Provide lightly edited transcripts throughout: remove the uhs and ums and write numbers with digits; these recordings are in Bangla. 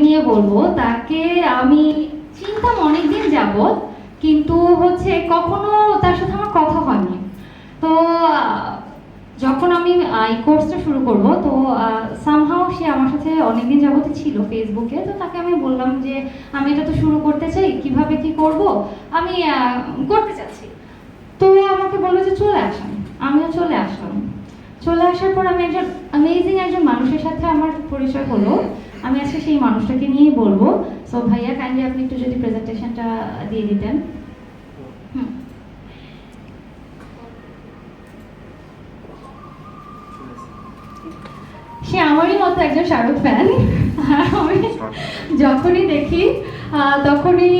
নিয়ে বলবো, তাকে আমি চিনতাম অনেকদিন যাবত, কিন্তু হচ্ছে কখনো তার সাথে আমার কথা হয়নি। তো যখন আমি এই কোর্সটা শুরু করব, তো সামহাও সে আমার সাথে অনেকদিন যাবতই ছিল ফেসবুকে। তো তাকে আমি বললাম যে আমি এটা তো শুরু করতে চাই, কিভাবে কি করব, আমি করতে চাচ্ছি। তো আমাকে বললো যে চলে আসেন। আমিও চলে আসলাম। চলে আসার পর আমি একজন অ্যামেজিং একজন মানুষের সাথে আমার পরিচয় হলো। আমি আজকে সেই মানুষটাকে নিয়েই বলবো। সো ভাইয়া, কাইন্ডলি আপনি একটু যদি প্রেজেন্টেশনটা দিয়ে দিতেন। সে আমারই মতো একজন শাহরুখ ফ্যান। আমি যখনই দেখি তখনই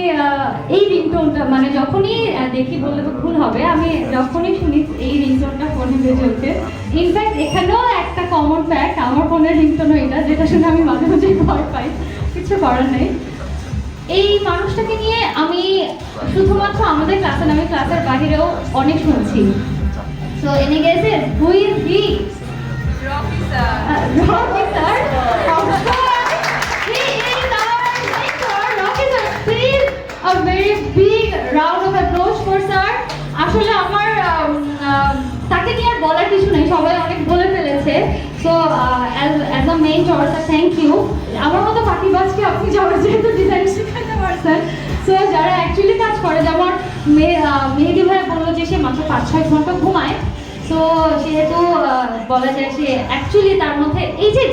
এই রিংটোনটা, মানে যখনই দেখি বললে তো ভুল হবে, আমি যখনই শুনি এই রিংটোনটা ফোনে বেজে ওঠে। ইনফ্যাক্ট এখানেও একটা কমন ফ্যাক্ট, আমার ফোনের রিংটোনও এটা, যেটা শুনে আমি মাঝে মাঝে ভয় পাই, কিছু করার নেই। এই মানুষটাকে নিয়ে আমি শুধুমাত্র আমাদের ক্লাসে না, আমি ক্লাসের বাহিরেও অনেক শুনছি। তো এনে গেছে, who is he? Rocky sir. Rocky sir, of course, he is our mentor, Rocky sir. Please, a very big round of applause for sir. আসলে আমার তাকে নিয়ে আর বলার কিছু নেই, সবাই অনেক বলে ফেলেছে। So as a mentor sir, thank you. আমার মতো ফাঁকিবাজকে আপনি যারা যেহেতু ডিজাইন শেখাতে পারছেন, সো যারা অ্যাকচুয়ালি কাজ করে, যেমন মেহেদি ভাইয়া বললো যে সে মাত্র 5-6 ঘন্টা ঘুমায়। তো সেহেতু বলা যায় সে অ্যাকচুয়ালি তার মধ্যে এই যে